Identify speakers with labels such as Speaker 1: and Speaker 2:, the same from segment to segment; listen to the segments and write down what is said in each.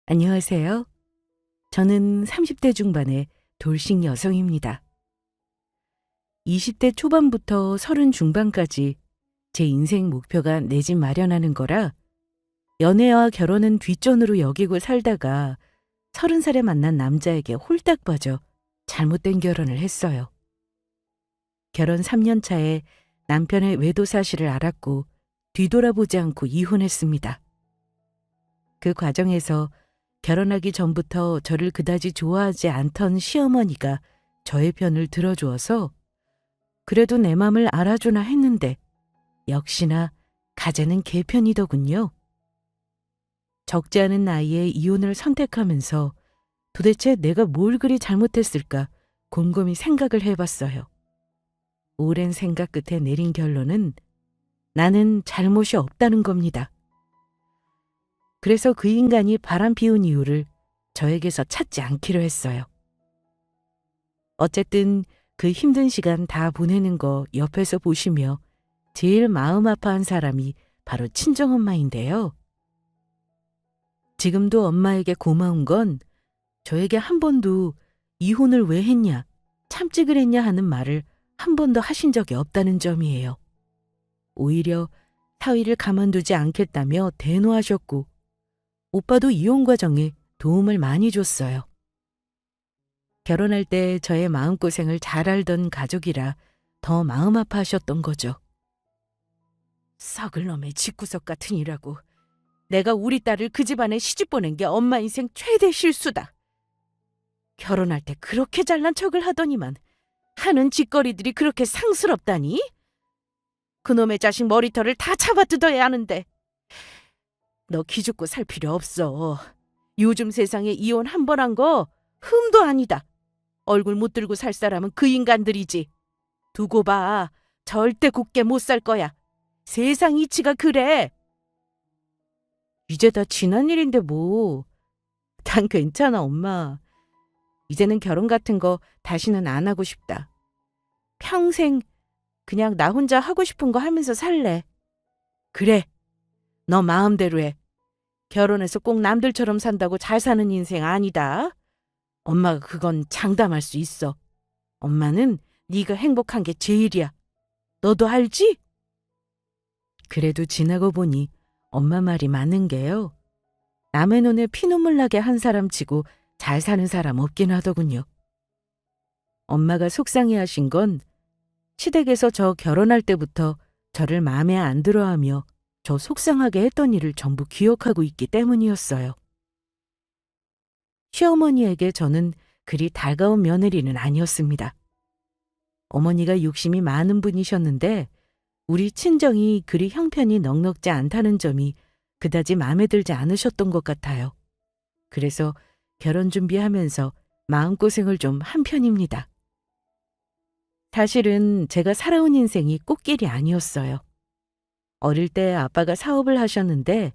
Speaker 1: 안녕하세요. 저는 30대 중반의 돌싱 여성입니다. 20대 초반부터 30 중반까지 제 인생 목표가 내 집 마련하는 거라 연애와 결혼은 뒷전으로 여기고 살다가 30살에 만난 남자에게 홀딱 빠져 잘못된 결혼을 했어요. 결혼 3년 차에 남편의 외도 사실을 알았고 뒤돌아보지 않고 이혼했습니다. 그 과정에서 결혼하기 전부터 저를 그다지 좋아하지 않던 시어머니가 저의 편을 들어주어서 그래도 내 맘을 알아주나 했는데 역시나 가재는 개 편이더군요. 적지 않은 나이에 이혼을 선택하면서 도대체 내가 뭘 그리 잘못했을까 곰곰이 생각을 해봤어요. 오랜 생각 끝에 내린 결론은 나는 잘못이 없다는 겁니다. 그래서 그 인간이 바람 피운 이유를 저에게서 찾지 않기로 했어요. 어쨌든 그 힘든 시간 다 보내는 거 옆에서 보시며 제일 마음 아파한 사람이 바로 친정엄마인데요. 지금도 엄마에게 고마운 건 저에게 한 번도 이혼을 왜 했냐, 참지 그랬냐 하는 말을 한 번도 하신 적이 없다는 점이에요. 오히려 사위를 가만두지 않겠다며 대노하셨고 오빠도 이혼 과정에 도움을 많이 줬어요. 결혼할 때 저의 마음고생을 잘 알던 가족이라 더 마음 아파하셨던 거죠. 썩을 놈의 집구석 같은 이라고. 내가 우리 딸을 그 집안에 시집 보낸 게 엄마 인생 최대 실수다. 결혼할 때 그렇게 잘난 척을 하더니만 하는 짓거리들이 그렇게 상스럽다니? 그놈의 자식 머리털을 다 잡아뜯어야 하는데. 너 기죽고 살 필요 없어. 요즘 세상에 이혼 한 번 한 거 흠도 아니다. 얼굴 못 들고 살 사람은 그 인간들이지. 두고 봐. 절대 굳게 못 살 거야. 세상 이치가 그래. 이제 다 지난 일인데 뭐. 난 괜찮아, 엄마. 이제는 결혼 같은 거 다시는 안 하고 싶다. 평생 그냥 나 혼자 하고 싶은 거 하면서 살래. 그래. 너 마음대로 해. 결혼해서 꼭 남들처럼 산다고 잘 사는 인생 아니다. 엄마가 그건 장담할 수 있어. 엄마는 네가 행복한 게 제일이야. 너도 알지? 그래도 지나고 보니 엄마 말이 맞는 게요. 남의 눈에 피눈물 나게 한 사람 치고 잘 사는 사람 없긴 하더군요. 엄마가 속상해하신 건 시댁에서 저 결혼할 때부터 저를 마음에 안 들어하며 저 속상하게 했던 일을 전부 기억하고 있기 때문이었어요. 시어머니에게 저는 그리 달가운 며느리는 아니었습니다. 어머니가 욕심이 많은 분이셨는데 우리 친정이 그리 형편이 넉넉지 않다는 점이 그다지 마음에 들지 않으셨던 것 같아요. 그래서 결혼 준비하면서 마음고생을 좀 한 편입니다. 사실은 제가 살아온 인생이 꽃길이 아니었어요. 어릴 때 아빠가 사업을 하셨는데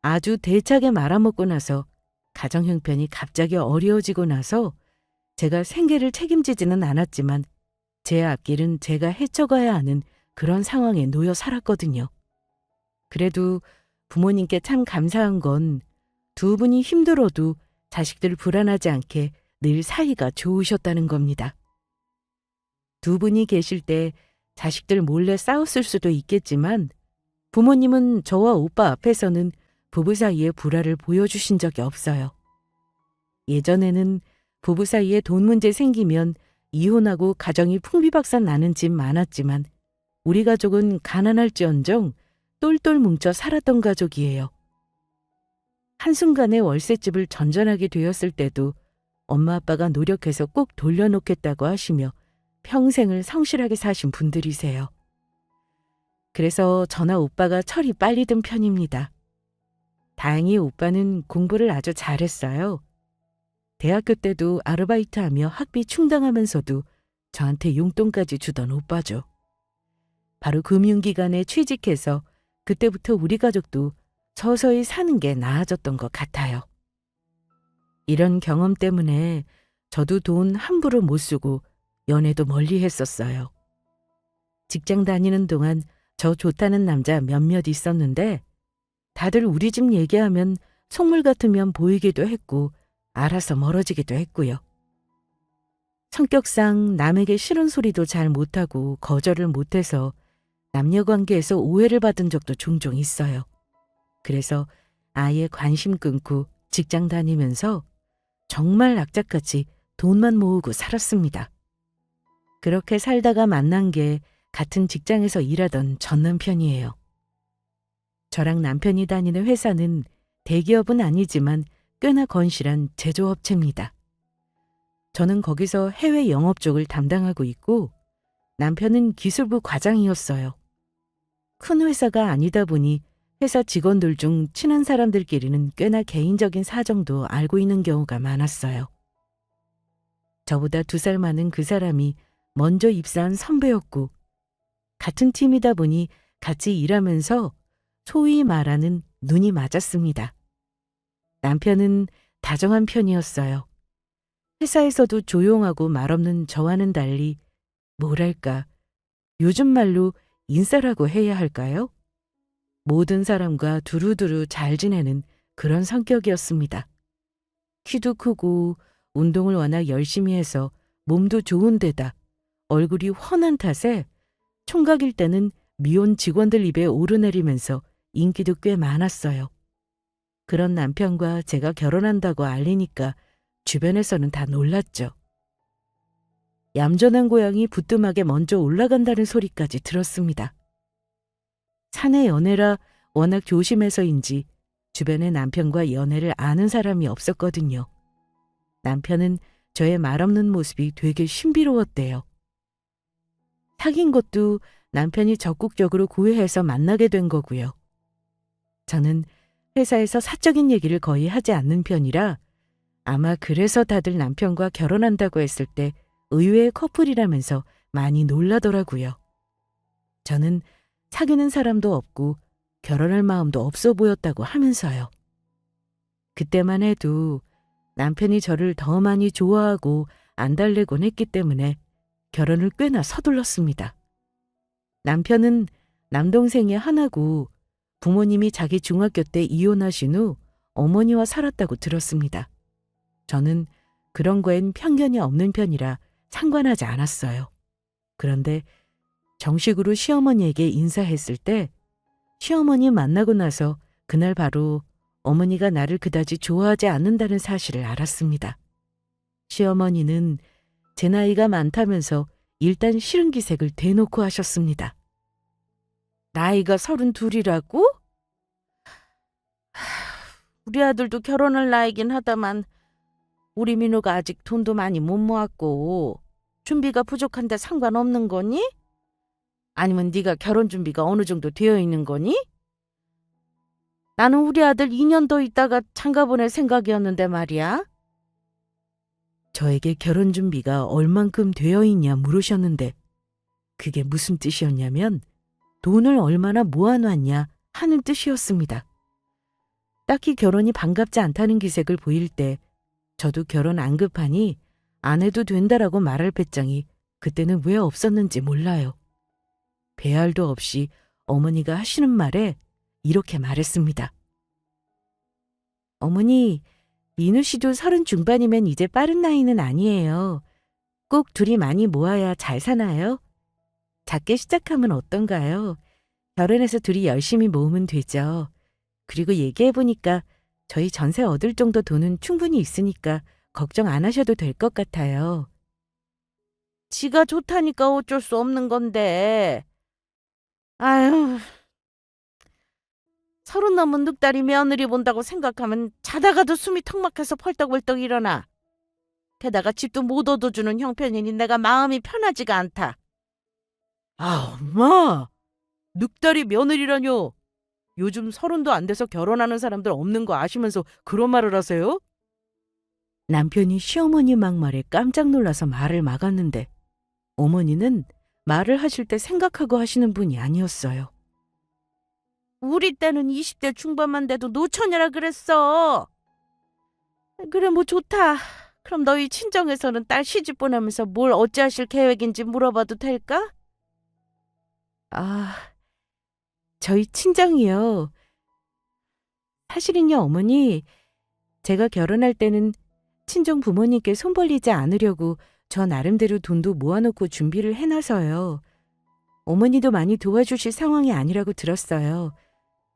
Speaker 1: 아주 대차게 말아먹고 나서 가정 형편이 갑자기 어려워지고 나서 제가 생계를 책임지지는 않았지만 제 앞길은 제가 헤쳐가야 하는 그런 상황에 놓여 살았거든요. 그래도 부모님께 참 감사한 건 두 분이 힘들어도 자식들 불안하지 않게 늘 사이가 좋으셨다는 겁니다. 두 분이 계실 때 자식들 몰래 싸웠을 수도 있겠지만 부모님은 저와 오빠 앞에서는 부부 사이에 불화를 보여주신 적이 없어요. 예전에는 부부 사이에 돈 문제 생기면 이혼하고 가정이 풍비박산 나는 집 많았지만 우리 가족은 가난할지언정 똘똘 뭉쳐 살았던 가족이에요. 한순간에 월세집을 전전하게 되었을 때도 엄마 아빠가 노력해서 꼭 돌려놓겠다고 하시며 평생을 성실하게 사신 분들이세요. 그래서 저나 오빠가 철이 빨리 든 편입니다. 다행히 오빠는 공부를 아주 잘했어요. 대학교 때도 아르바이트하며 학비 충당하면서도 저한테 용돈까지 주던 오빠죠. 바로 금융기관에 취직해서 그때부터 우리 가족도 서서히 사는 게 나아졌던 것 같아요. 이런 경험 때문에 저도 돈 함부로 못 쓰고 연애도 멀리 했었어요. 직장 다니는 동안 저 좋다는 남자 몇몇 있었는데 다들 우리 집 얘기하면 속물 같으면 보이기도 했고 알아서 멀어지기도 했고요. 성격상 남에게 싫은 소리도 잘 못하고 거절을 못해서 남녀 관계에서 오해를 받은 적도 종종 있어요. 그래서 아예 관심 끊고 직장 다니면서 정말 악착같이 돈만 모으고 살았습니다. 그렇게 살다가 만난 게 같은 직장에서 일하던 전 남편이에요. 저랑 남편이 다니는 회사는 대기업은 아니지만 꽤나 건실한 제조업체입니다. 저는 거기서 해외 영업 쪽을 담당하고 있고 남편은 기술부 과장이었어요. 큰 회사가 아니다 보니 회사 직원들 중 친한 사람들끼리는 꽤나 개인적인 사정도 알고 있는 경우가 많았어요. 저보다 2살 많은 그 사람이 먼저 입사한 선배였고 같은 팀이다 보니 같이 일하면서 소위 말하는 눈이 맞았습니다. 남편은 다정한 편이었어요. 회사에서도 조용하고 말없는 저와는 달리 뭐랄까 요즘 말로 인싸라고 해야 할까요? 모든 사람과 두루두루 잘 지내는 그런 성격이었습니다. 키도 크고 운동을 워낙 열심히 해서 몸도 좋은 데다 얼굴이 훤한 탓에 총각일 때는 미혼 직원들 입에 오르내리면서 인기도 꽤 많았어요. 그런 남편과 제가 결혼한다고 알리니까 주변에서는 다 놀랐죠. 얌전한 고양이 부뚜막에 먼저 올라간다는 소리까지 들었습니다. 사내 연애라 워낙 조심해서인지 주변에 남편과 연애를 아는 사람이 없었거든요. 남편은 저의 말없는 모습이 되게 신비로웠대요. 사귄 것도 남편이 적극적으로 구애해서 만나게 된 거고요. 저는 회사에서 사적인 얘기를 거의 하지 않는 편이라 아마 그래서 다들 남편과 결혼한다고 했을 때 의외의 커플이라면서 많이 놀라더라고요. 저는 사귀는 사람도 없고 결혼할 마음도 없어 보였다고 하면서요. 그때만 해도 남편이 저를 더 많이 좋아하고 안달내곤 했기 때문에 결혼을 꽤나 서둘렀습니다. 남편은 남동생이 하나고 부모님이 자기 중학교 때 이혼하신 후 어머니와 살았다고 들었습니다. 저는 그런 거엔 편견이 없는 편이라 상관하지 않았어요. 그런데 정식으로 시어머니에게 인사했을 때 시어머니 만나고 나서 그날 바로 어머니가 나를 그다지 좋아하지 않는다는 사실을 알았습니다. 시어머니는 제 나이가 많다면서 일단 싫은 기색을 대놓고 하셨습니다. 나이가 32이라고? 우리 아들도 결혼할 나이긴 하다만 우리 민우가 아직 돈도 많이 못 모았고 준비가 부족한데 상관없는 거니? 아니면 네가 결혼 준비가 어느 정도 되어 있는 거니? 나는 우리 아들 2년 더 있다가 장가 보낼 생각이었는데 말이야. 저에게 결혼 준비가 얼만큼 되어 있냐 물으셨는데 그게 무슨 뜻이었냐면 돈을 얼마나 모아놨냐 하는 뜻이었습니다. 딱히 결혼이 반갑지 않다는 기색을 보일 때 저도 결혼 안 급하니 안 해도 된다라고 말할 배짱이 그때는 왜 없었는지 몰라요. 배알도 없이 어머니가 하시는 말에 이렇게 말했습니다. 어머니, 민우 씨도 30 중반이면 이제 빠른 나이는 아니에요. 꼭 둘이 많이 모아야 잘 사나요? 작게 시작하면 어떤가요? 결혼해서 둘이 열심히 모으면 되죠. 그리고 얘기해보니까 저희 전세 얻을 정도 돈은 충분히 있으니까 걱정 안 하셔도 될 것 같아요. 지가 좋다니까 어쩔 수 없는 건데. 아유, 30 넘은 늑다리 며느리 본다고 생각하면 자다가도 숨이 턱 막혀서 펄떡펄떡 일어나. 게다가 집도 못 얻어주는 형편이니 내가 마음이 편하지가 않다. 아, 엄마! 늑다리 며느리라뇨. 요즘 30도 안 돼서 결혼하는 사람들 없는 거 아시면서 그런 말을 하세요? 남편이 시어머니 막말에 깜짝 놀라서 말을 막았는데 어머니는 말을 하실 때 생각하고 하시는 분이 아니었어요. 우리 때는 20대 중반만 돼도 노처녀라 그랬어. 그래 뭐 좋다. 그럼 너희 친정에서는 딸 시집 보내면서 뭘 어찌하실 계획인지 물어봐도 될까? 아, 저희 친정이요. 사실은요, 어머니, 제가 결혼할 때는 친정 부모님께 손 벌리지 않으려고 저 나름대로 돈도 모아놓고 준비를 해놔서요. 어머니도 많이 도와주실 상황이 아니라고 들었어요.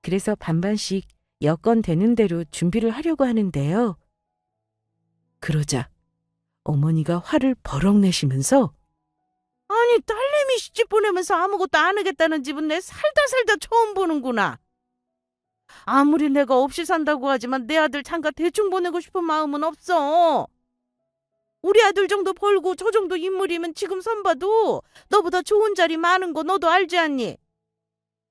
Speaker 1: 그래서 반반씩 여건 되는 대로 준비를 하려고 하는데요. 그러자 어머니가 화를 버럭 내시면서 아니, 딸내미 시집 보내면서 아무것도 안 하겠다는 집은 내 살다 살다 처음 보는구나. 아무리 내가 없이 산다고 하지만 내 아들 장가 대충 보내고 싶은 마음은 없어. 우리 아들 정도 벌고 저 정도 인물이면 지금 선봐도 너보다 좋은 자리 많은 거 너도 알지 않니?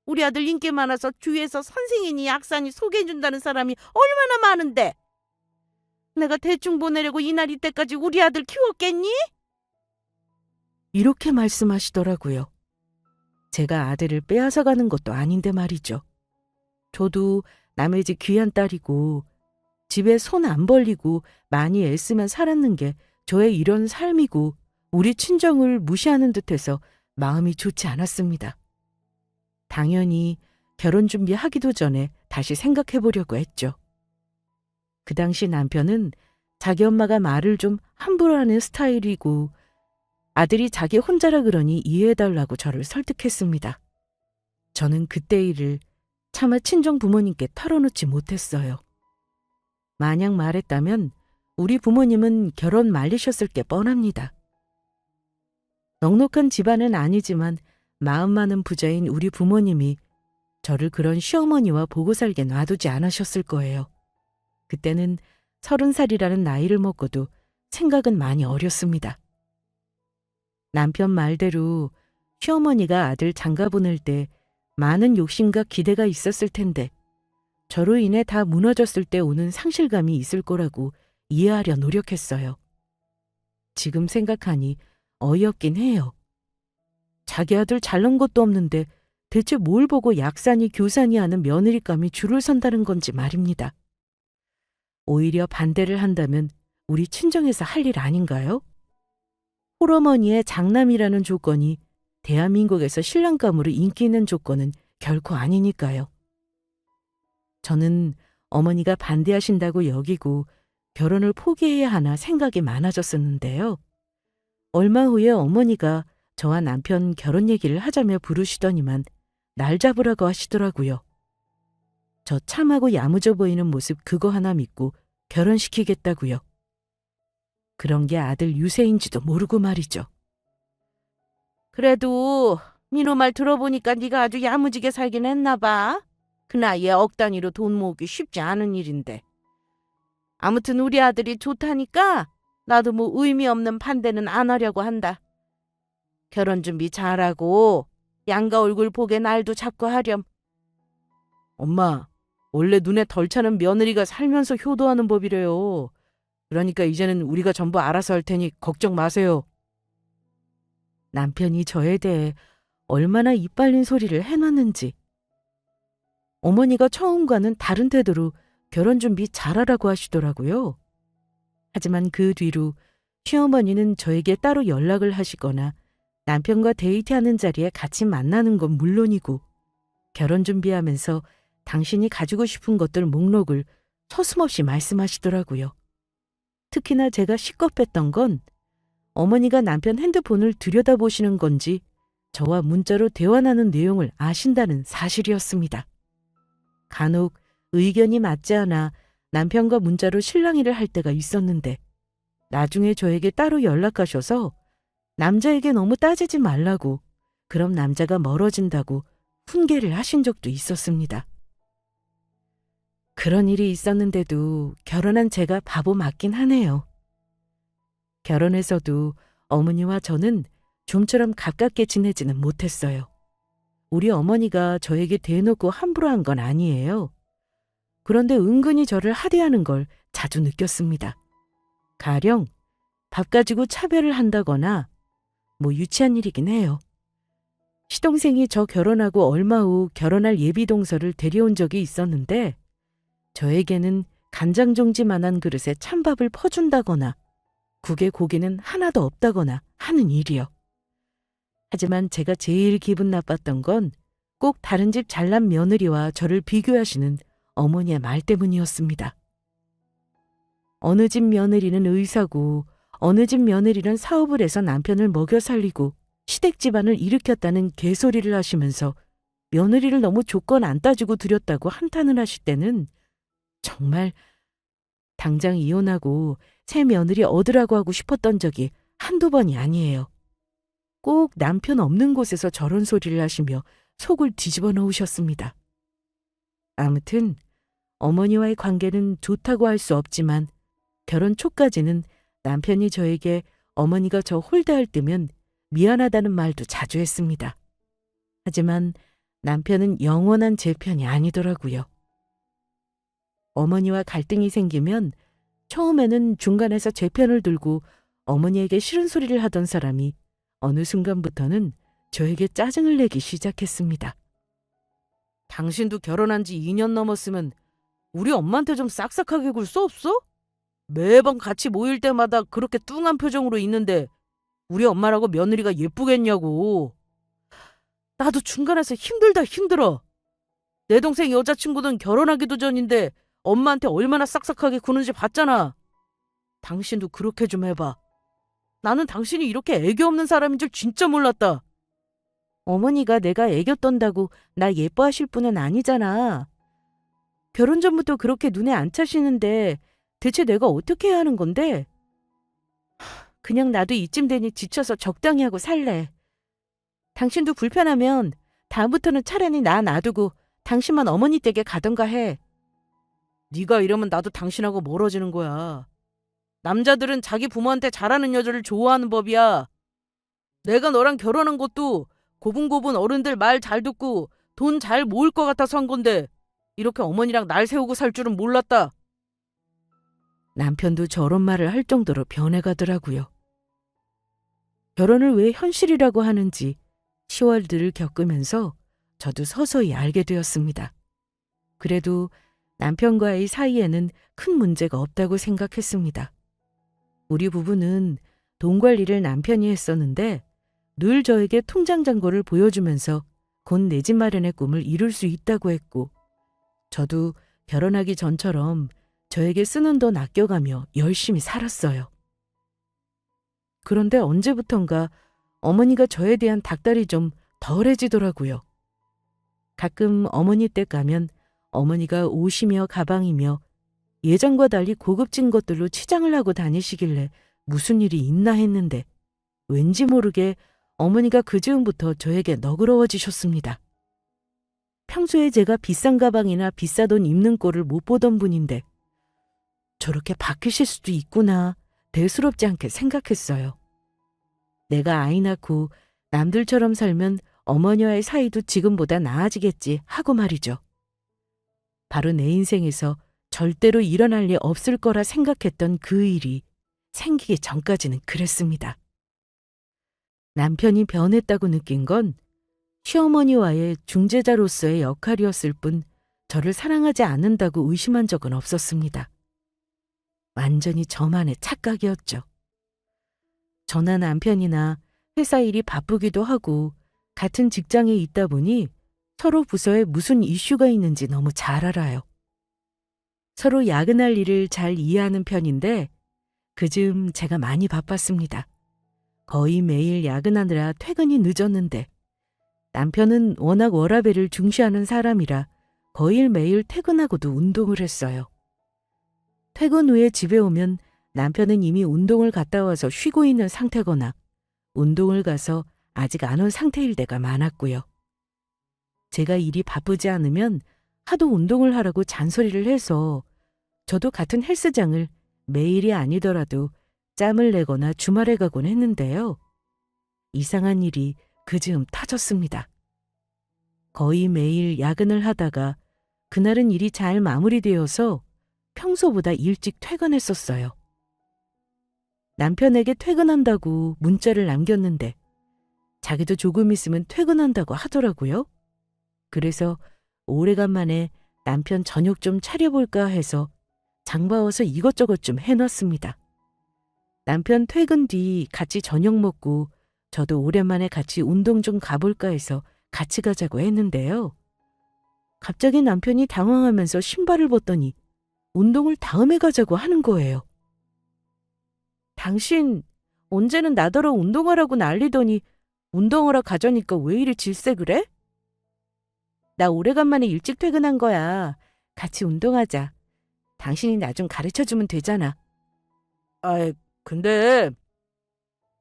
Speaker 1: 우리 아들 인기 많아서 주위에서 선생이니 약사니 소개해준다는 사람이 얼마나 많은데. 내가 대충 보내려고 이날 이때까지 우리 아들 키웠겠니? 이렇게 말씀하시더라고요. 제가 아들을 빼앗아 가는 것도 아닌데 말이죠. 저도 남의 집 귀한 딸이고 집에 손 안 벌리고 많이 애쓰면 살았는 게 저의 이런 삶이고 우리 친정을 무시하는 듯해서 마음이 좋지 않았습니다. 당연히 결혼 준비하기도 전에 다시 생각해 보려고 했죠. 그 당시 남편은 자기 엄마가 말을 좀 함부로 하는 스타일이고 아들이 자기 혼자라 그러니 이해해달라고 저를 설득했습니다. 저는 그때 일을 차마 친정 부모님께 털어놓지 못했어요. 만약 말했다면 우리 부모님은 결혼 말리셨을 게 뻔합니다. 넉넉한 집안은 아니지만 마음 많은 부자인 우리 부모님이 저를 그런 시어머니와 보고 살게 놔두지 않으셨을 거예요. 그때는 30살이라는 나이를 먹고도 생각은 많이 어렸습니다. 남편 말대로 시어머니가 아들 장가 보낼 때 많은 욕심과 기대가 있었을 텐데 저로 인해 다 무너졌을 때 오는 상실감이 있을 거라고 이해하려 노력했어요. 지금 생각하니 어이없긴 해요. 자기 아들 잘난 것도 없는데 대체 뭘 보고 약사니 교사니 하는 며느리감이 줄을 선다는 건지 말입니다. 오히려 반대를 한다면 우리 친정에서 할 일 아닌가요? 홀어머니의 장남이라는 조건이 대한민국에서 신랑감으로 인기 있는 조건은 결코 아니니까요. 저는 어머니가 반대하신다고 여기고 결혼을 포기해야 하나 생각이 많아졌었는데요. 얼마 후에 어머니가 저와 남편 결혼 얘기를 하자며 부르시더니만 날 잡으라고 하시더라고요. 저 참하고 야무져 보이는 모습 그거 하나 믿고 결혼시키겠다고요. 그런 게 아들 유세인지도 모르고 말이죠. 그래도 민호 말 들어보니까 네가 아주 야무지게 살긴 했나 봐. 그 나이에 억 단위로 돈 모으기 쉽지 않은 일인데. 아무튼 우리 아들이 좋다니까 나도 뭐 의미 없는 반대는 안 하려고 한다. 결혼 준비 잘하고 양가 얼굴 보게 날도 잡고 하렴. 엄마, 원래 눈에 덜 차는 며느리가 살면서 효도하는 법이래요. 그러니까 이제는 우리가 전부 알아서 할 테니 걱정 마세요. 남편이 저에 대해 얼마나 이빨린 소리를 해놨는지. 어머니가 처음과는 다른 태도로 결혼 준비 잘하라고 하시더라고요. 하지만 그 뒤로 시어머니는 저에게 따로 연락을 하시거나 남편과 데이트하는 자리에 같이 만나는 건 물론이고 결혼 준비하면서 당신이 가지고 싶은 것들 목록을 서슴없이 말씀하시더라고요. 특히나 제가 식겁했던 건 어머니가 남편 핸드폰을 들여다보시는 건지 저와 문자로 대화하는 내용을 아신다는 사실이었습니다. 간혹 의견이 맞지 않아 남편과 문자로 실랑이를 할 때가 있었는데 나중에 저에게 따로 연락하셔서 남자에게 너무 따지지 말라고 그럼 남자가 멀어진다고 훈계를 하신 적도 있었습니다. 그런 일이 있었는데도 결혼한 제가 바보 맞긴 하네요. 결혼해서도 어머니와 저는 좀처럼 가깝게 지내지는 못했어요. 우리 어머니가 저에게 대놓고 함부로 한 건 아니에요. 그런데 은근히 저를 하대하는 걸 자주 느꼈습니다. 가령 밥 가지고 차별을 한다거나 뭐 유치한 일이긴 해요. 시동생이 저 결혼하고 얼마 후 결혼할 예비동서를 데려온 적이 있었는데 저에게는 간장종지만한 그릇에 찬밥을 퍼준다거나 국에 고기는 하나도 없다거나 하는 일이요. 하지만 제가 제일 기분 나빴던 건 꼭 다른 집 잘난 며느리와 저를 비교하시는 어머니의 말 때문이었습니다. 어느 집 며느리는 의사고 어느 집 며느리는 사업을 해서 남편을 먹여 살리고 시댁 집안을 일으켰다는 개소리를 하시면서 며느리를 너무 조건 안 따지고 들였다고 한탄을 하실 때는 정말 당장 이혼하고 새 며느리 얻으라고 하고 싶었던 적이 한두 번이 아니에요. 꼭 남편 없는 곳에서 저런 소리를 하시며 속을 뒤집어 놓으셨습니다. 아무튼 어머니와의 관계는 좋다고 할 수 없지만 결혼 초까지는 남편이 저에게 어머니가 저 홀대할 때면 미안하다는 말도 자주 했습니다. 하지만 남편은 영원한 제 편이 아니더라고요. 어머니와 갈등이 생기면 처음에는 중간에서 제 편을 들고 어머니에게 싫은 소리를 하던 사람이 어느 순간부터는 저에게 짜증을 내기 시작했습니다. 당신도 결혼한 지 2년 넘었으면 우리 엄마한테 좀 싹싹하게 굴 수 없어? 매번 같이 모일 때마다 그렇게 뚱한 표정으로 있는데 우리 엄마라고 며느리가 예쁘겠냐고. 나도 중간에서 힘들다 힘들어. 내 동생 여자친구는 결혼하기도 전인데 엄마한테 얼마나 싹싹하게 구는지 봤잖아. 당신도 그렇게 좀 해봐. 나는 당신이 이렇게 애교 없는 사람인 줄 진짜 몰랐다. 어머니가 내가 애교 떤다고 나 예뻐하실 분은 아니잖아. 결혼 전부터 그렇게 눈에 안 차시는데 대체 내가 어떻게 해야 하는 건데? 그냥 나도 이쯤 되니 지쳐서 적당히 하고 살래. 당신도 불편하면 다음부터는 차라리 나 놔두고 당신만 어머니 댁에 가던가 해. 네가 이러면 나도 당신하고 멀어지는 거야. 남자들은 자기 부모한테 잘하는 여자를 좋아하는 법이야. 내가 너랑 결혼한 것도 고분고분 어른들 말 잘 듣고 돈 잘 모을 것 같아서 한 건데 이렇게 어머니랑 날 세우고 살 줄은 몰랐다. 남편도 저런 말을 할 정도로 변해가더라고요. 결혼을 왜 현실이라고 하는지 시월들을 겪으면서 저도 서서히 알게 되었습니다. 그래도 남편과의 사이에는 큰 문제가 없다고 생각했습니다. 우리 부부는 돈 관리를 남편이 했었는데 늘 저에게 통장 잔고를 보여주면서 곧 내 집 마련의 꿈을 이룰 수 있다고 했고 저도 결혼하기 전처럼 저에게 쓰는 돈 아껴가며 열심히 살았어요. 그런데 언제부턴가 어머니가 저에 대한 닥달이 좀 덜해지더라고요. 가끔 어머니 댁 가면 어머니가 옷이며 가방이며 예전과 달리 고급진 것들로 치장을 하고 다니시길래 무슨 일이 있나 했는데 왠지 모르게 어머니가 그 즈음부터 저에게 너그러워지셨습니다. 평소에 제가 비싼 가방이나 비싸 돈 입는 꼴을 못 보던 분인데 저렇게 바뀌실 수도 있구나 대수롭지 않게 생각했어요. 내가 아이 낳고 남들처럼 살면 어머니와의 사이도 지금보다 나아지겠지 하고 말이죠. 바로 내 인생에서 절대로 일어날 리 없을 거라 생각했던 그 일이 생기기 전까지는 그랬습니다. 남편이 변했다고 느낀 건 시어머니와의 중재자로서의 역할이었을 뿐 저를 사랑하지 않는다고 의심한 적은 없었습니다. 완전히 저만의 착각이었죠. 저나 남편이나 회사 일이 바쁘기도 하고 같은 직장에 있다 보니 서로 부서에 무슨 이슈가 있는지 너무 잘 알아요. 서로 야근할 일을 잘 이해하는 편인데 그즈음 제가 많이 바빴습니다. 거의 매일 야근하느라 퇴근이 늦었는데 남편은 워낙 워라밸을 중시하는 사람이라 거의 매일 퇴근하고도 운동을 했어요. 퇴근 후에 집에 오면 남편은 이미 운동을 갔다 와서 쉬고 있는 상태거나 운동을 가서 아직 안 온 상태일 때가 많았고요. 제가 일이 바쁘지 않으면 하도 운동을 하라고 잔소리를 해서 저도 같은 헬스장을 매일이 아니더라도 짬을 내거나 주말에 가곤 했는데요. 이상한 일이 그즈음 터졌습니다. 거의 매일 야근을 하다가 그날은 일이 잘 마무리되어서 평소보다 일찍 퇴근했었어요. 남편에게 퇴근한다고 문자를 남겼는데 자기도 조금 있으면 퇴근한다고 하더라고요. 그래서 오래간만에 남편 저녁 좀 차려볼까 해서 장봐와서 이것저것 좀 해놨습니다. 남편 퇴근 뒤 같이 저녁 먹고 저도 오랜만에 같이 운동 좀 가볼까 해서 같이 가자고 했는데요. 갑자기 남편이 당황하면서 신발을 벗더니 운동을 다음에 가자고 하는 거예요. 당신 언제는 나더러 운동하라고 난리더니 운동하러 가자니까 왜 이리 질색 그래? 나 오래간만에 일찍 퇴근한 거야. 같이 운동하자. 당신이 나 좀 가르쳐주면 되잖아. 아이, 근데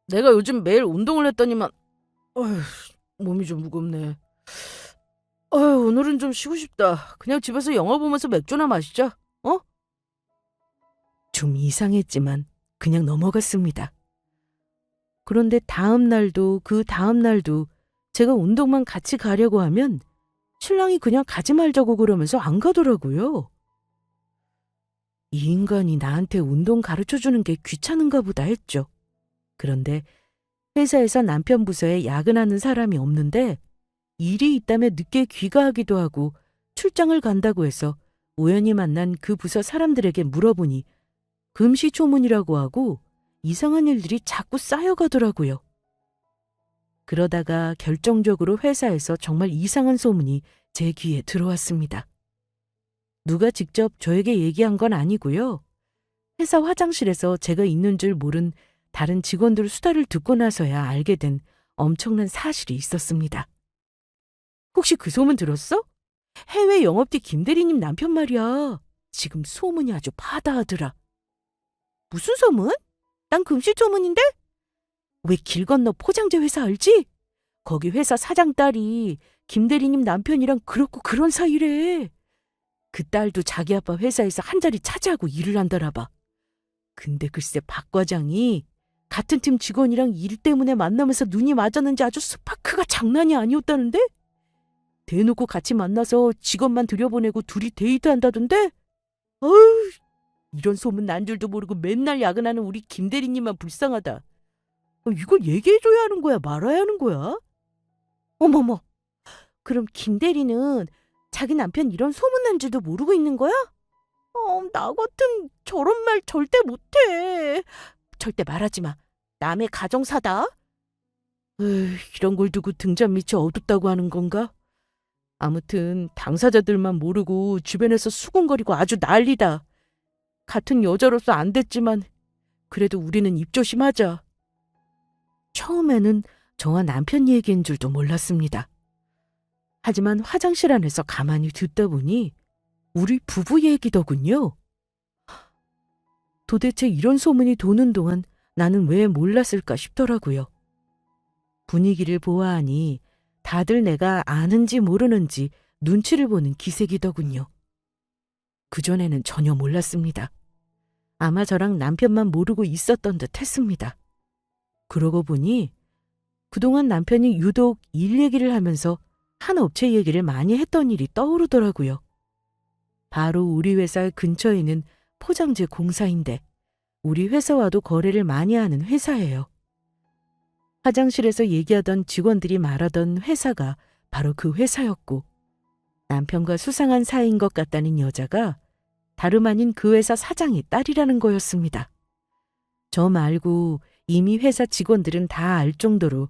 Speaker 1: 내가 요즘 매일 운동을 했더니만 어휴, 몸이 좀 무겁네. 오늘은 좀 쉬고 싶다. 그냥 집에서 영화 보면서 맥주나 마시자. 어? 좀 이상했지만 그냥 넘어갔습니다. 그런데 다음 날도 그 다음 날도 제가 운동만 같이 가려고 하면 신랑이 그냥 가지 말자고 그러면서 안 가더라고요. 이 인간이 나한테 운동 가르쳐주는 게 귀찮은가 보다 했죠. 그런데 회사에서 남편 부서에 야근하는 사람이 없는데 일이 있다며 늦게 귀가하기도 하고 출장을 간다고 해서 우연히 만난 그 부서 사람들에게 물어보니 금시초문이라고 하고 이상한 일들이 자꾸 쌓여가더라고요. 그러다가 결정적으로 회사에서 정말 이상한 소문이 제 귀에 들어왔습니다. 누가 직접 저에게 얘기한 건 아니고요. 회사 화장실에서 제가 있는 줄 모른 다른 직원들 수다를 듣고 나서야 알게 된 엄청난 사실이 있었습니다. 혹시 그 소문 들었어? 해외 영업팀 김대리님 남편 말이야. 지금 소문이 아주 파다하더라. 무슨 소문? 난 금시초문인데? 왜 길 건너 포장재 회사 알지? 거기 회사 사장 딸이 김대리님 남편이랑 그렇고 그런 사이래. 그 딸도 자기 아빠 회사에서 한 자리 차지하고 일을 한다나 봐. 근데 글쎄 박 과장이 같은 팀 직원이랑 일 때문에 만나면서 눈이 맞았는지 아주 스파크가 장난이 아니었다는데? 대놓고 같이 만나서 직원만 들여보내고 둘이 데이트한다던데? 어휴, 이런 소문 난 줄도 모르고 맨날 야근하는 우리 김대리님만 불쌍하다. 이걸 얘기해줘야 하는 거야, 말아야 하는 거야? 어머머, 그럼 김대리는 자기 남편 이런 소문 난 줄도 모르고 있는 거야? 나 같은 저런 말 절대 못해. 절대 말하지 마. 남의 가정사다. 이런 걸 두고 등잔 밑이 어둡다고 하는 건가? 아무튼 당사자들만 모르고 주변에서 수군거리고 아주 난리다. 같은 여자로서 안 됐지만 그래도 우리는 입조심하자. 처음에는 저와 남편 얘기인 줄도 몰랐습니다. 하지만 화장실 안에서 가만히 듣다 보니 우리 부부 얘기더군요. 도대체 이런 소문이 도는 동안 나는 왜 몰랐을까 싶더라고요. 분위기를 보아하니 다들 내가 아는지 모르는지 눈치를 보는 기색이더군요. 그전에는 전혀 몰랐습니다. 아마 저랑 남편만 모르고 있었던 듯 했습니다. 그러고 보니 그동안 남편이 유독 일 얘기를 하면서 한 업체 얘기를 많이 했던 일이 떠오르더라고요. 바로 우리 회사 근처에 있는 포장재 공사인데 우리 회사와도 거래를 많이 하는 회사예요. 화장실에서 얘기하던 직원들이 말하던 회사가 바로 그 회사였고 남편과 수상한 사이인 것 같다는 여자가 다름 아닌 그 회사 사장의 딸이라는 거였습니다. 저 말고 이미 회사 직원들은 다 알 정도로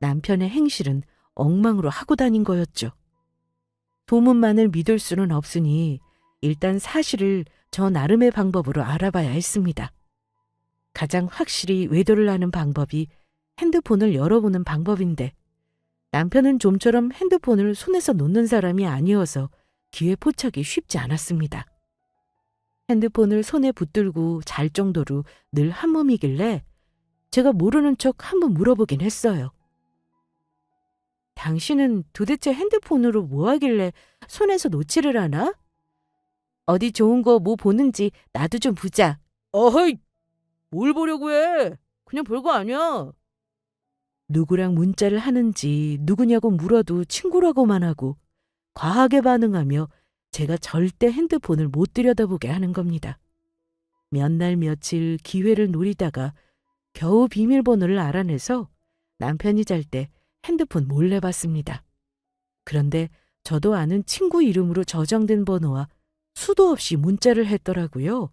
Speaker 1: 남편의 행실은 엉망으로 하고 다닌 거였죠. 소문만을 믿을 수는 없으니 일단 사실을 저 나름의 방법으로 알아봐야 했습니다. 가장 확실히 외도를 하는 방법이 핸드폰을 열어보는 방법인데 남편은 좀처럼 핸드폰을 손에서 놓는 사람이 아니어서 기회 포착이 쉽지 않았습니다. 핸드폰을 손에 붙들고 잘 정도로 늘 한몸이길래 제가 모르는 척 한번 물어보긴 했어요. 당신은 도대체 핸드폰으로 뭐 하길래 손에서 놓지를 않아? 어디 좋은 거 뭐 보는지 나도 좀 보자. 어허이! 뭘 보려고 해? 그냥 별거 아니야. 누구랑 문자를 하는지 누구냐고 물어도 친구라고만 하고 과하게 반응하며 제가 절대 핸드폰을 못 들여다보게 하는 겁니다. 몇 날 며칠 기회를 노리다가 겨우 비밀번호를 알아내서 남편이 잘 때 핸드폰 몰래 봤습니다. 그런데 저도 아는 친구 이름으로 저장된 번호와 수도 없이 문자를 했더라고요.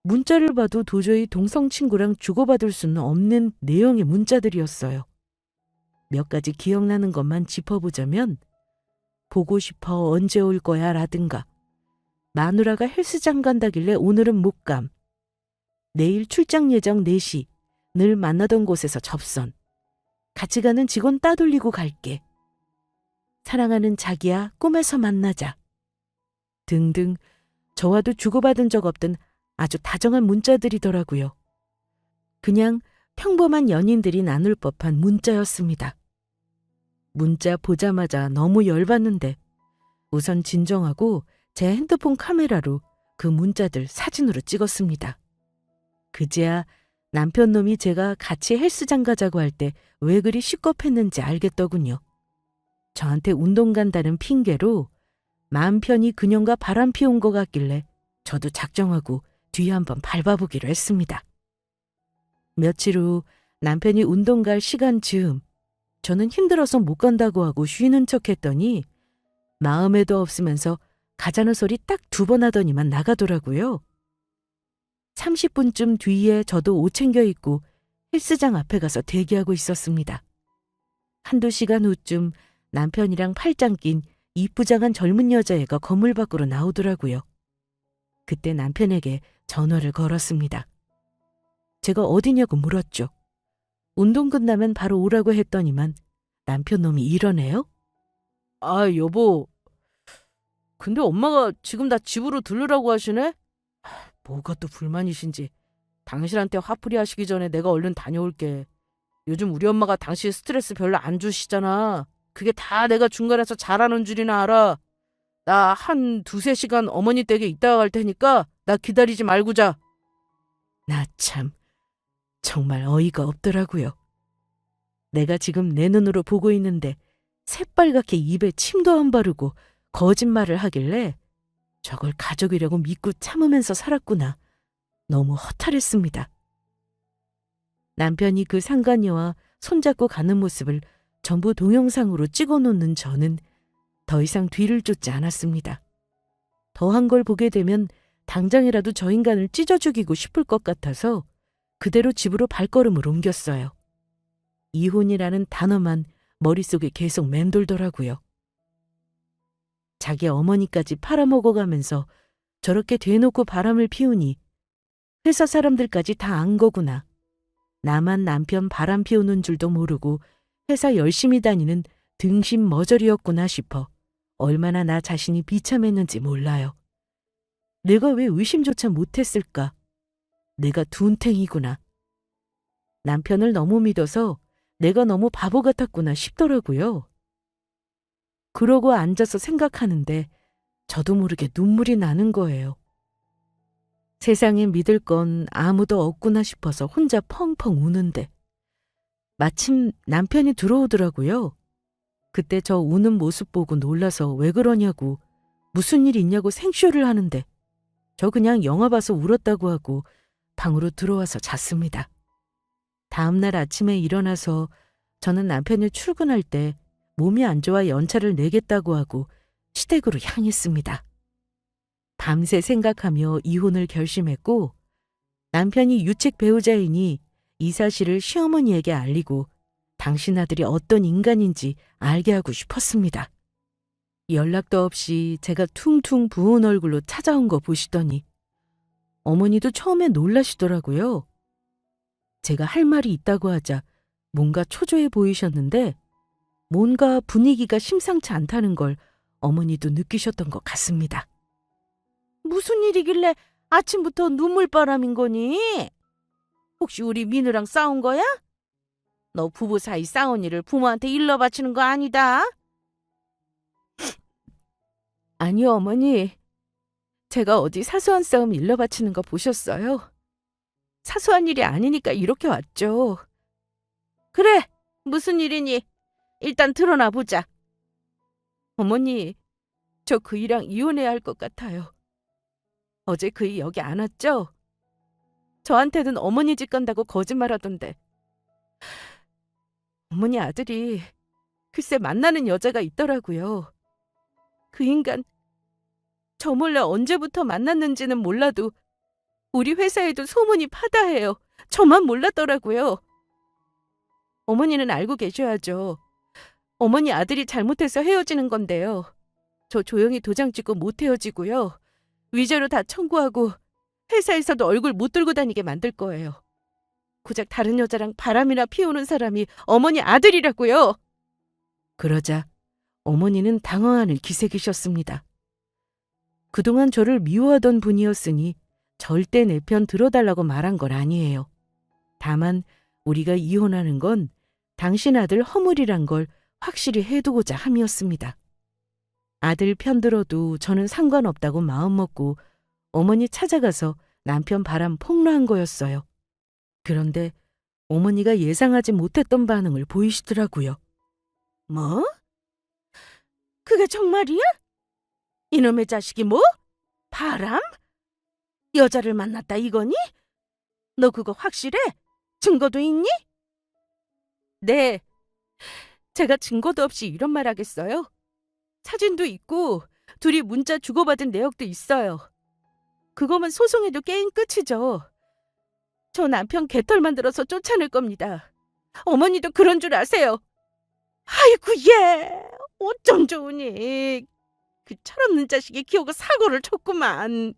Speaker 1: 문자를 봐도 도저히 동성 친구랑 주고받을 수는 없는 내용의 문자들이었어요. 몇 가지 기억나는 것만 짚어보자면 보고 싶어 언제 올 거야 라든가 마누라가 헬스장 간다길래 오늘은 못 감. 내일 출장 예정 4시 늘 만나던 곳에서 접선. 같이 가는 직원 따돌리고 갈게. 사랑하는 자기야 꿈에서 만나자. 등등 저와도 주고받은 적 없던 아주 다정한 문자들이더라고요. 그냥 평범한 연인들이 나눌 법한 문자였습니다. 문자 보자마자 너무 열받는데 우선 진정하고 제 핸드폰 카메라로 그 문자들 사진으로 찍었습니다. 그제야 남편 놈이 제가 같이 헬스장 가자고 할 때 왜 그리 시겁했는지 알겠더군요. 저한테 운동 간다는 핑계로 마음 편히 그년과 바람 피운 것 같길래 저도 작정하고 뒤에 한번 밟아보기로 했습니다. 며칠 후 남편이 운동 갈 시간 즈음 저는 힘들어서 못 간다고 하고 쉬는 척 했더니 마음에도 없으면서 가자는 소리 딱 2번 하더니만 나가더라고요. 30분쯤 뒤에 저도 옷 챙겨 입고 헬스장 앞에 가서 대기하고 있었습니다. 1~2시간 후쯤 남편이랑 팔짱 낀 이쁘장한 젊은 여자애가 건물 밖으로 나오더라고요. 그때 남편에게 전화를 걸었습니다. 제가 어디냐고 물었죠. 운동 끝나면 바로 오라고 했더니만 남편 놈이 이러네요. 아, 여보. 근데 엄마가 지금 나 집으로 들르라고 하시네? 뭐가 또 불만이신지. 당신한테 화풀이 하시기 전에 내가 얼른 다녀올게. 요즘 우리 엄마가 당신 스트레스 별로 안 주시잖아. 그게 다 내가 중간에서 잘하는 줄이나 알아. 나 한 2~3시간 어머니 댁에 있다가 갈 테니까 나 기다리지 말고 자. 나 참 정말 어이가 없더라고요. 내가 지금 내 눈으로 보고 있는데 새빨갛게 입에 침도 안 바르고 거짓말을 하길래 저걸 가족이라고 믿고 참으면서 살았구나. 너무 허탈했습니다. 남편이 그 상간녀와 손잡고 가는 모습을 전부 동영상으로 찍어놓는 저는 더 이상 뒤를 쫓지 않았습니다. 더한 걸 보게 되면 당장이라도 저 인간을 찢어 죽이고 싶을 것 같아서 그대로 집으로 발걸음을 옮겼어요. 이혼이라는 단어만 머릿속에 계속 맴돌더라고요. 자기 어머니까지 팔아먹어가면서 저렇게 대놓고 바람을 피우니 회사 사람들까지 다 안 거구나. 나만 남편 바람 피우는 줄도 모르고 회사 열심히 다니는 등신 머저리였구나 싶어 얼마나 나 자신이 비참했는지 몰라요. 내가 왜 의심조차 못했을까? 내가 둔탱이구나. 남편을 너무 믿어서 내가 너무 바보 같았구나 싶더라고요. 그러고 앉아서 생각하는데 저도 모르게 눈물이 나는 거예요. 세상에 믿을 건 아무도 없구나 싶어서 혼자 펑펑 우는데 마침 남편이 들어오더라고요. 그때 저 우는 모습 보고 놀라서 왜 그러냐고 무슨 일 있냐고 생쇼를 하는데 저 그냥 영화 봐서 울었다고 하고 방으로 들어와서 잤습니다. 다음 날 아침에 일어나서 저는 남편이 출근할 때 몸이 안 좋아 연차를 내겠다고 하고 시댁으로 향했습니다. 밤새 생각하며 이혼을 결심했고 남편이 유책 배우자이니 이 사실을 시어머니에게 알리고 당신 아들이 어떤 인간인지 알게 하고 싶었습니다. 연락도 없이 제가 퉁퉁 부은 얼굴로 찾아온 거 보시더니 어머니도 처음에 놀라시더라고요. 제가 할 말이 있다고 하자 뭔가 초조해 보이셨는데 뭔가 분위기가 심상치 않다는 걸 어머니도 느끼셨던 것 같습니다. 무슨 일이길래 아침부터 눈물바람인 거니? 혹시 우리 민우랑 싸운 거야? 너 부부 사이 싸운 일을 부모한테 일러 바치는 거 아니다? 아니요, 어머니. 제가 어디 사소한 싸움 일러 바치는 거 보셨어요? 사소한 일이 아니니까 이렇게 왔죠. 그래, 무슨 일이니? 일단 드러나 보자. 어머니, 저 그이랑 이혼해야 할 것 같아요. 어제 그이 여기 안 왔죠? 저한테는 어머니 집 간다고 거짓말하던데. 어머니 아들이 글쎄 만나는 여자가 있더라고요. 그 인간 저 몰래 언제부터 만났는지는 몰라도 우리 회사에도 소문이 파다해요. 저만 몰랐더라고요. 어머니는 알고 계셔야죠. 어머니 아들이 잘못해서 헤어지는 건데요. 저 조용히 도장 찍고 못 헤어지고요. 위자료 다 청구하고 회사에서도 얼굴 못 들고 다니게 만들 거예요. 고작 다른 여자랑 바람이나 피우는 사람이 어머니 아들이라고요. 그러자 어머니는 당황하는 기색이셨습니다. 그동안 저를 미워하던 분이었으니 절대 내 편 들어달라고 말한 건 아니에요. 다만 우리가 이혼하는 건 당신 아들 허물이란 걸 확실히 해두고자 함이었습니다. 아들 편 들어도 저는 상관없다고 마음먹고 어머니 찾아가서 남편 바람 폭로한 거였어요. 그런데 어머니가 예상하지 못했던 반응을 보이시더라고요. 뭐? 그게 정말이야? 이놈의 자식이 뭐? 바람? 여자를 만났다 이거니? 너 그거 확실해? 증거도 있니? 네. 제가 증거도 없이 이런 말 하겠어요? 사진도 있고 둘이 문자 주고받은 내역도 있어요. 그거면 소송해도 게임 끝이죠. 저 남편 개털 만들어서 쫓아낼 겁니다. 어머니도 그런 줄 아세요. 아이고 얘 어쩜 좋으니. 그 철없는 자식이 키우고 사고를 쳤구만.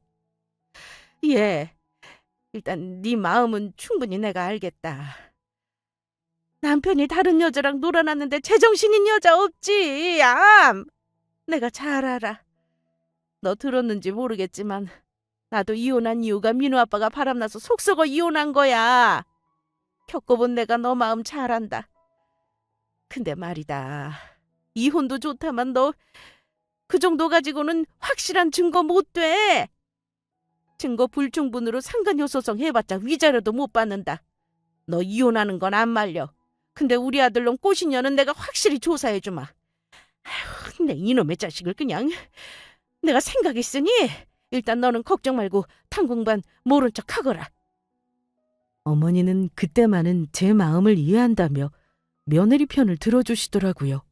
Speaker 1: 얘 일단 네 마음은 충분히 내가 알겠다. 남편이 다른 여자랑 놀아놨는데 제정신인 여자 없지. 내가 잘 알아. 너 들었는지 모르겠지만 나도 이혼한 이유가 민우 아빠가 바람나서 속 썩어 이혼한 거야. 겪어본 내가 너 마음 잘 안다. 근데 말이다. 이혼도 좋다만 너 그 정도 가지고는 확실한 증거 못 돼. 증거 불충분으로 상간녀 소송 해봤자 위자료도 못 받는다. 너 이혼하는 건 안 말려. 근데 우리 아들놈 꼬신녀는 내가 확실히 조사해주마. 아휴, 내 이놈의 자식을 그냥. 내가 생각했으니 일단 너는 걱정 말고 당분간 모른 척 하거라. 어머니는 그때만은 제 마음을 이해한다며 며느리 편을 들어주시더라고요.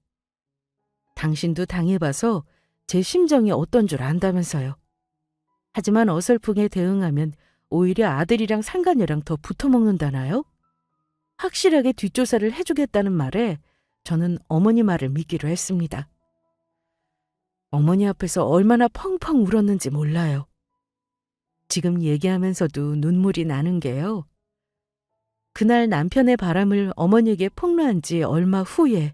Speaker 1: 당신도 당해봐서 제 심정이 어떤 줄 안다면서요. 하지만 어설프게 대응하면 오히려 아들이랑 상간녀랑 더 붙어먹는다나요? 확실하게 뒷조사를 해주겠다는 말에 저는 어머니 말을 믿기로 했습니다. 어머니 앞에서 얼마나 펑펑 울었는지 몰라요. 지금 얘기하면서도 눈물이 나는 게요. 그날 남편의 바람을 어머니에게 폭로한 지 얼마 후에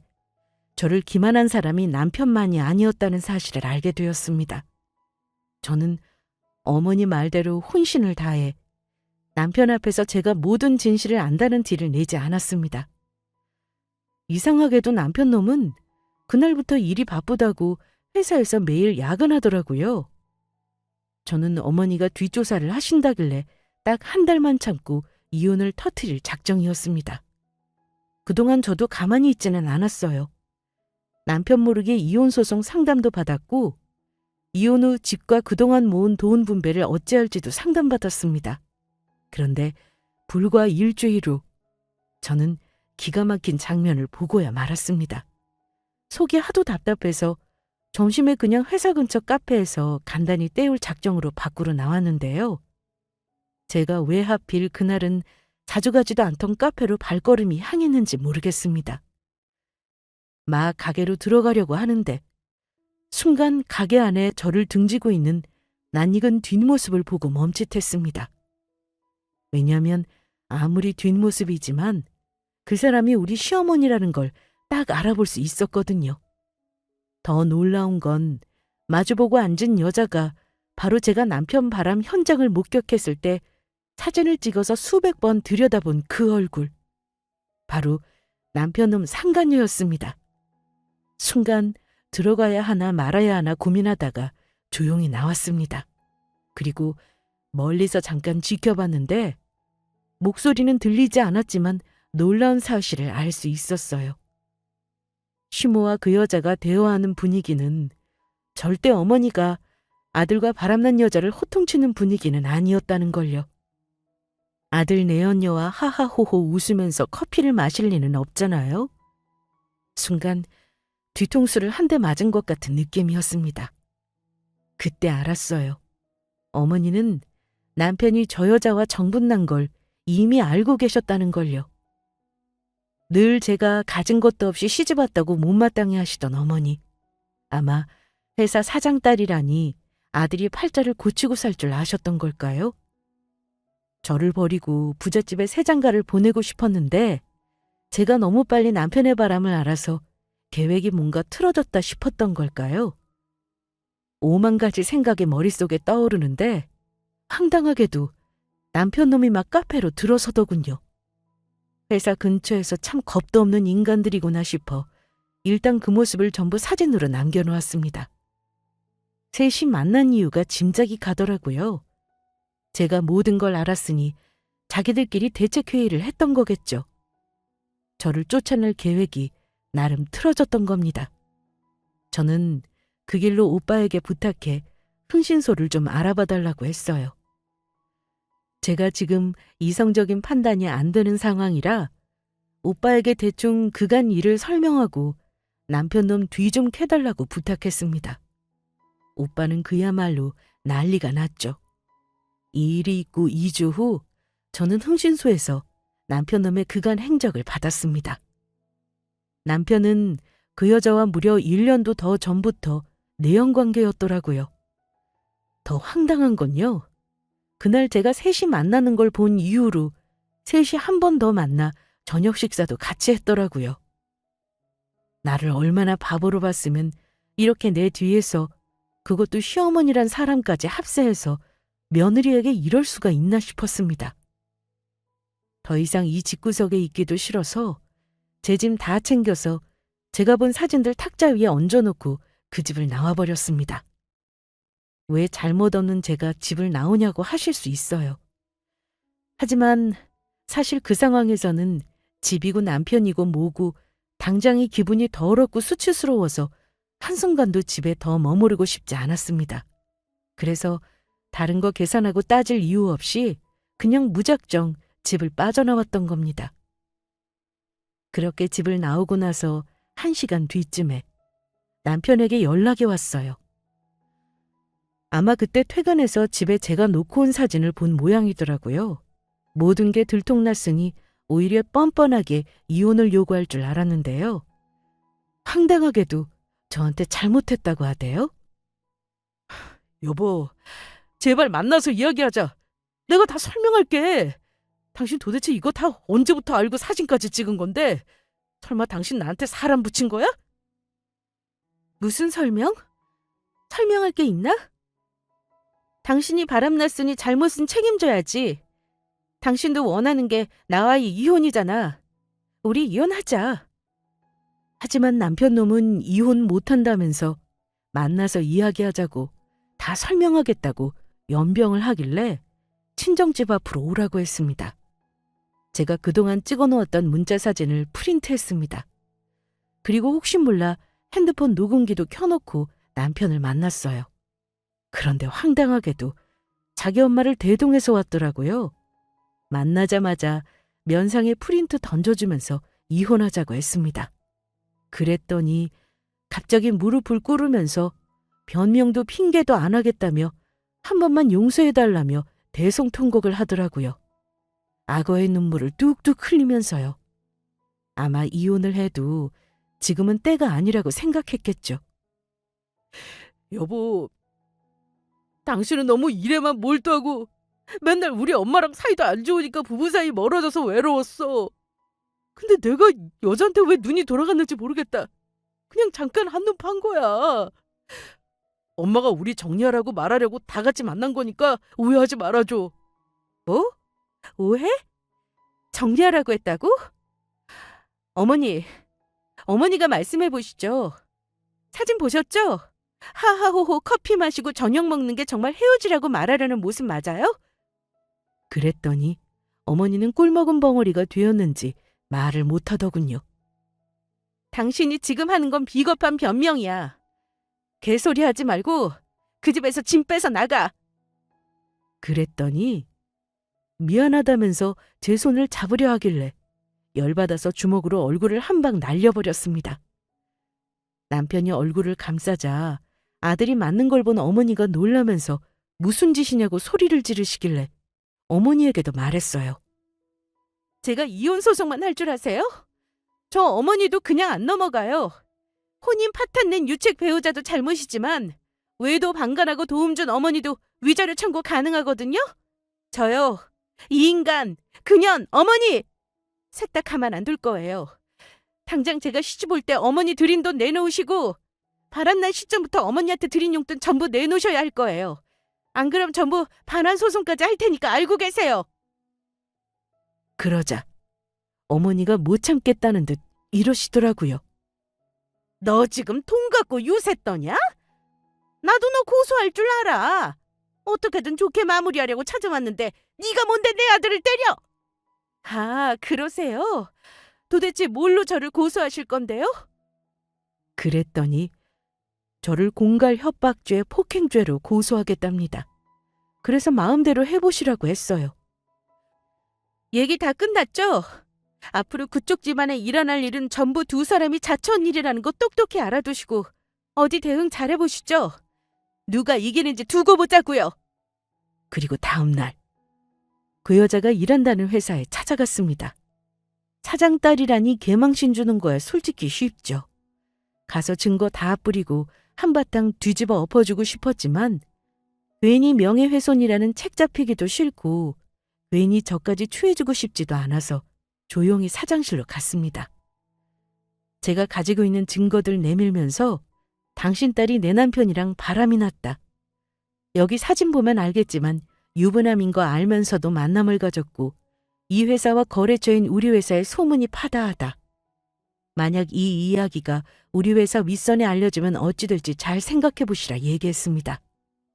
Speaker 1: 저를 기만한 사람이 남편만이 아니었다는 사실을 알게 되었습니다. 저는 어머니 말대로 혼신을 다해 남편 앞에서 제가 모든 진실을 안다는 티를 내지 않았습니다. 이상하게도 남편 놈은 그날부터 일이 바쁘다고 회사에서 매일 야근하더라고요. 저는 어머니가 뒷조사를 하신다길래 딱 한 달만 참고 이혼을 터뜨릴 작정이었습니다. 그동안 저도 가만히 있지는 않았어요. 남편 모르게 이혼소송 상담도 받았고 이혼 후 집과 그동안 모은 돈 분배를 어찌할지도 상담받았습니다. 그런데 불과 일주일 후 저는 기가 막힌 장면을 보고야 말았습니다. 속이 하도 답답해서 점심에 그냥 회사 근처 카페에서 간단히 때울 작정으로 밖으로 나왔는데요. 제가 왜 하필 그날은 자주 가지도 않던 카페로 발걸음이 향했는지 모르겠습니다. 막 가게로 들어가려고 하는데 순간 가게 안에 저를 등지고 있는 낯익은 뒷모습을 보고 멈칫했습니다. 왜냐하면 아무리 뒷모습이지만 그 사람이 우리 시어머니라는 걸 딱 알아볼 수 있었거든요. 더 놀라운 건 마주보고 앉은 여자가 바로 제가 남편 바람 현장을 목격했을 때 사진을 찍어서 수백 번 들여다본 그 얼굴. 바로 남편놈 상간녀였습니다. 순간 들어가야 하나 말아야 하나 고민하다가 조용히 나왔습니다. 그리고 멀리서 잠깐 지켜봤는데 목소리는 들리지 않았지만 놀라운 사실을 알 수 있었어요. 시모와 그 여자가 대화하는 분위기는 절대 어머니가 아들과 바람난 여자를 호통치는 분위기는 아니었다는 걸요. 아들 내연녀와 하하호호 웃으면서 커피를 마실 리는 없잖아요. 순간 뒤통수를 한 대 맞은 것 같은 느낌이었습니다. 그때 알았어요. 어머니는 남편이 저 여자와 정분난 걸 이미 알고 계셨다는 걸요. 늘 제가 가진 것도 없이 시집왔다고 못마땅해 하시던 어머니. 아마 회사 사장 딸이라니 아들이 팔자를 고치고 살 줄 아셨던 걸까요? 저를 버리고 부잣집에 새장가를 보내고 싶었는데 제가 너무 빨리 남편의 바람을 알아서 계획이 뭔가 틀어졌다 싶었던 걸까요? 오만 가지 생각이 머릿속에 떠오르는데 황당하게도 남편 놈이 막 카페로 들어서더군요. 회사 근처에서 참 겁도 없는 인간들이구나 싶어 일단 그 모습을 전부 사진으로 남겨놓았습니다. 셋이 만난 이유가 짐작이 가더라고요. 제가 모든 걸 알았으니 자기들끼리 대책회의를 했던 거겠죠. 저를 쫓아낼 계획이 나름 틀어졌던 겁니다. 저는 그 길로 오빠에게 부탁해 흥신소를 좀 알아봐 달라고 했어요. 제가 지금 이성적인 판단이 안 되는 상황이라 오빠에게 대충 그간 일을 설명하고 남편 놈 뒤 좀 캐달라고 부탁했습니다. 오빠는 그야말로 난리가 났죠. 이 일이 있고 2주 후 저는 흥신소에서 남편 놈의 그간 행적을 받았습니다. 남편은 그 여자와 무려 1년도 더 전부터 내연관계였더라고요. 더 황당한 건요. 그날 제가 셋이 만나는 걸 본 이후로 셋이 한 번 더 만나 저녁 식사도 같이 했더라고요. 나를 얼마나 바보로 봤으면 이렇게 내 뒤에서 그것도 시어머니란 사람까지 합세해서 며느리에게 이럴 수가 있나 싶었습니다. 더 이상 이 집구석에 있기도 싫어서 제 짐 다 챙겨서 제가 본 사진들 탁자 위에 얹어놓고 그 집을 나와버렸습니다. 왜 잘못 없는 제가 집을 나오냐고 하실 수 있어요. 하지만 사실 그 상황에서는 집이고 남편이고 뭐고 당장이 기분이 더럽고 수치스러워서 한순간도 집에 더 머무르고 싶지 않았습니다. 그래서 다른 거 계산하고 따질 이유 없이 그냥 무작정 집을 빠져나왔던 겁니다. 그렇게 집을 나오고 나서 1시간 뒤쯤에 남편에게 연락이 왔어요. 아마 그때 퇴근해서 집에 제가 놓고 온 사진을 본 모양이더라고요. 모든 게 들통났으니 오히려 뻔뻔하게 이혼을 요구할 줄 알았는데요. 황당하게도 저한테 잘못했다고 하대요. 여보, 제발 만나서 이야기하자. 내가 다 설명할게. 당신 도대체 이거 다 언제부터 알고 사진까지 찍은 건데 설마 당신 나한테 사람 붙인 거야? 무슨 설명? 설명할 게 있나? 당신이 바람났으니 잘못은 책임져야지. 당신도 원하는 게 나와의 이혼이잖아. 우리 이혼하자. 하지만 남편 놈은 이혼 못한다면서 만나서 이야기하자고 다 설명하겠다고 연병을 하길래 친정집 앞으로 오라고 했습니다. 제가 그동안 찍어놓았던 문자 사진을 프린트했습니다. 그리고 혹시 몰라 핸드폰 녹음기도 켜놓고 남편을 만났어요. 그런데 황당하게도 자기 엄마를 대동해서 왔더라고요. 만나자마자 면상에 프린트 던져주면서 이혼하자고 했습니다. 그랬더니 갑자기 무릎을 꿇으면서 변명도 핑계도 안 하겠다며 한 번만 용서해달라며 대성통곡을 하더라고요. 악어의 눈물을 뚝뚝 흘리면서요. 아마 이혼을 해도 지금은 때가 아니라고 생각했겠죠. 여보, 당신은 너무 일에만 몰두하고 맨날 우리 엄마랑 사이도 안 좋으니까 부부 사이 멀어져서 외로웠어. 근데 내가 여자한테 왜 눈이 돌아갔는지 모르겠다. 그냥 잠깐 한눈 판 거야. 엄마가 우리 정리하라고 말하려고 다 같이 만난 거니까 오해하지 말아줘. 뭐? 오해? 정리하라고 했다고? 어머니가 말씀해 보시죠. 사진 보셨죠? 하하호호 커피 마시고 저녁 먹는 게 정말 헤어지라고 말하려는 모습 맞아요? 그랬더니 어머니는 꿀먹은 벙어리가 되었는지 말을 못하더군요. 당신이 지금 하는 건 비겁한 변명이야. 개소리 하지 말고 그 집에서 짐 빼서 나가. 그랬더니 미안하다면서 제 손을 잡으려 하길래 열받아서 주먹으로 얼굴을 한 방 날려버렸습니다. 남편이 얼굴을 감싸자 아들이 맞는 걸 본 어머니가 놀라면서 무슨 짓이냐고 소리를 지르시길래 어머니에게도 말했어요. 제가 이혼 소송만 할 줄 아세요? 저 어머니도 그냥 안 넘어가요. 혼인 파탄 낸 유책 배우자도 잘못이지만 외도 방관하고 도움 준 어머니도 위자료 청구 가능하거든요? 저요, 이 인간, 그년, 어머니! 셋 다 가만 안 둘 거예요. 당장 제가 시집 올 때 어머니 드린 돈 내놓으시고 바람난 시점부터 어머니한테 드린 용돈 전부 내놓으셔야 할 거예요. 안 그럼 전부 반환 소송까지 할 테니까 알고 계세요. 그러자 어머니가 못 참겠다는 듯 이러시더라고요. 너 지금 돈 갖고 유세 떠냐? 나도 너 고소할 줄 알아. 어떻게든 좋게 마무리하려고 찾아왔는데 네가 뭔데 내 아들을 때려? 아, 그러세요? 도대체 뭘로 저를 고소하실 건데요? 그랬더니 저를 공갈 협박죄 폭행죄로 고소하겠답니다. 그래서 마음대로 해보시라고 했어요. 얘기 다 끝났죠? 앞으로 그쪽 집안에 일어날 일은 전부 두 사람이 자처한 일이라는 거 똑똑히 알아두시고 어디 대응 잘해보시죠. 누가 이기는지 두고 보자고요. 그리고 다음 날 그 여자가 일한다는 회사에 찾아갔습니다. 사장 딸이라니 개망신 주는 거야 솔직히 쉽죠. 가서 증거 다 뿌리고 한바탕 뒤집어 엎어주고 싶었지만 괜히 명예훼손이라는 책 잡히기도 싫고 괜히 저까지 추해주고 싶지도 않아서 조용히 사장실로 갔습니다. 제가 가지고 있는 증거들 내밀면서 당신 딸이 내 남편이랑 바람이 났다. 여기 사진 보면 알겠지만 유부남인 거 알면서도 만남을 가졌고 이 회사와 거래처인 우리 회사에 소문이 파다하다. 만약 이 이야기가 우리 회사 윗선에 알려지면 어찌 될지 잘 생각해 보시라 얘기했습니다.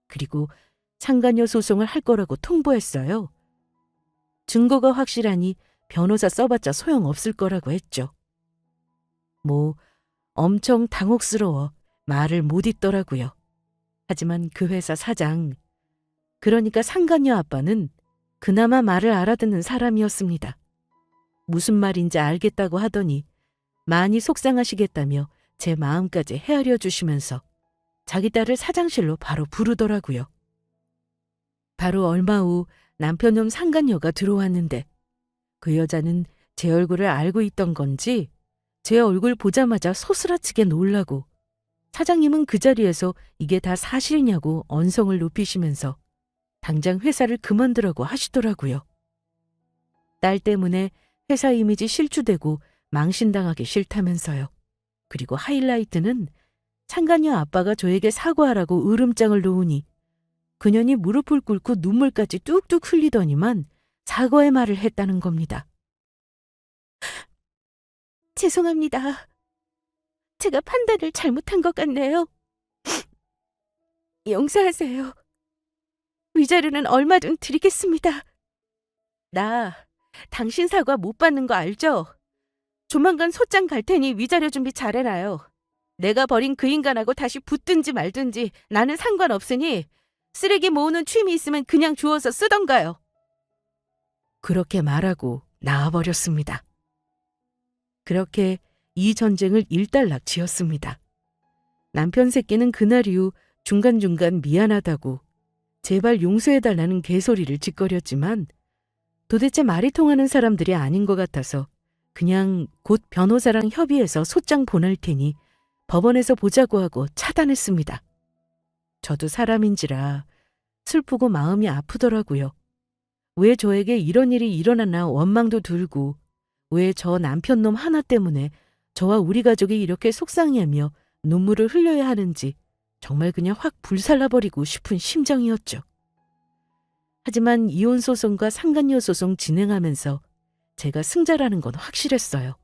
Speaker 1: 그리고 상간녀 소송을 할 거라고 통보했어요. 증거가 확실하니 변호사 써봤자 소용없을 거라고 했죠. 뭐 엄청 당혹스러워 말을 못 잇더라고요. 하지만 그 회사 사장, 그러니까 상간녀 아빠는 그나마 말을 알아듣는 사람이었습니다. 무슨 말인지 알겠다고 하더니 많이 속상하시겠다며 제 마음까지 헤아려 주시면서 자기 딸을 사장실로 바로 부르더라고요. 바로 얼마 후 남편놈 상간녀가 들어왔는데 그 여자는 제 얼굴을 알고 있던 건지 제 얼굴 보자마자 소스라치게 놀라고 사장님은 그 자리에서 이게 다 사실이냐고 언성을 높이시면서 당장 회사를 그만두라고 하시더라고요. 딸 때문에 회사 이미지 실추되고 망신당하기 싫다면서요. 그리고 하이라이트는 상간녀 아빠가 저에게 사과하라고 으름장을 놓으니 그년이 무릎을 꿇고 눈물까지 뚝뚝 흘리더니만 사과의 말을 했다는 겁니다. 죄송합니다. 제가 판단을 잘못한 것 같네요. 용서하세요. 위자료는 얼마든 드리겠습니다. 나 당신 사과 못 받는 거 알죠? 조만간 소장 갈 테니 위자료 준비 잘해놔요. 내가 버린 그 인간하고 다시 붙든지 말든지 나는 상관없으니 쓰레기 모으는 취미 있으면 그냥 주워서 쓰던가요. 그렇게 말하고 나와버렸습니다. 그렇게 이 전쟁을 일단락 지었습니다. 남편 새끼는 그날 이후 중간중간 미안하다고 제발 용서해달라는 개소리를 짓거렸지만 도대체 말이 통하는 사람들이 아닌 것 같아서 그냥 곧 변호사랑 협의해서 소장 보낼 테니 법원에서 보자고 하고 차단했습니다. 저도 사람인지라 슬프고 마음이 아프더라고요. 왜 저에게 이런 일이 일어났나 원망도 들고 왜 저 남편놈 하나 때문에 저와 우리 가족이 이렇게 속상해하며 눈물을 흘려야 하는지 정말 그냥 확 불살라버리고 싶은 심정이었죠. 하지만 이혼 소송과 상간녀 소송 진행하면서 제가 승자라는 건 확실했어요.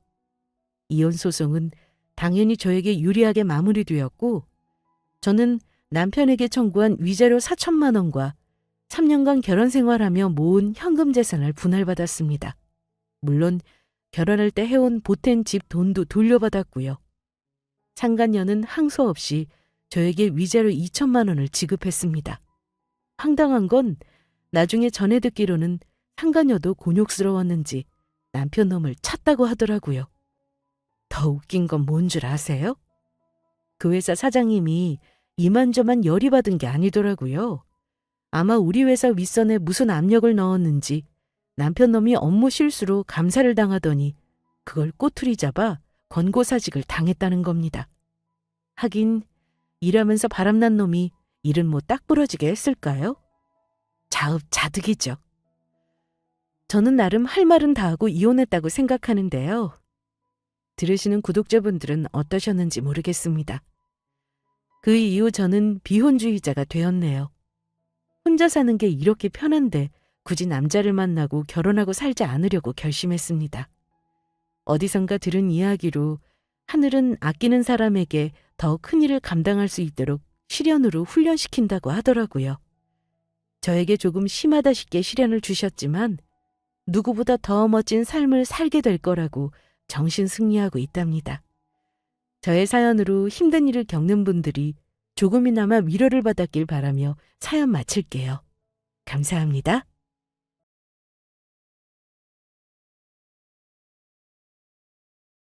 Speaker 1: 이혼 소송은 당연히 저에게 유리하게 마무리되었고 저는 남편에게 청구한 위자료 4천만 원과 3년간 결혼 생활하며 모은 현금 재산을 분할받았습니다. 물론 결혼할 때 해온 보탠 집 돈도 돌려받았고요. 상간녀는 항소 없이 저에게 위자료 2천만 원을 지급했습니다. 황당한 건 나중에 전해 듣기로는 상간녀도 곤욕스러웠는지 남편 놈을 찾다고 하더라고요. 더 웃긴 건 뭔 줄 아세요? 그 회사 사장님이 이만저만 열이 받은 게 아니더라고요. 아마 우리 회사 윗선에 무슨 압력을 넣었는지 남편 놈이 업무 실수로 감사를 당하더니 그걸 꼬투리 잡아 권고사직을 당했다는 겁니다. 하긴 일하면서 바람난 놈이 일은 뭐 딱 부러지게 했을까요? 자업자득이죠. 저는 나름 할 말은 다 하고 이혼했다고 생각하는데요. 들으시는 구독자분들은 어떠셨는지 모르겠습니다. 그 이후 저는 비혼주의자가 되었네요. 혼자 사는 게 이렇게 편한데 굳이 남자를 만나고 결혼하고 살지 않으려고 결심했습니다. 어디선가 들은 이야기로 하늘은 아끼는 사람에게 더 큰 일을 감당할 수 있도록 시련으로 훈련시킨다고 하더라고요. 저에게 조금 심하다 싶게 시련을 주셨지만 누구보다 더 멋진 삶을 살게 될 거라고 정신 승리하고 있답니다. 저의 사연으로 힘든 일을 겪는 분들이 조금이나마 위로를 받았길 바라며 사연 마칠게요. 감사합니다.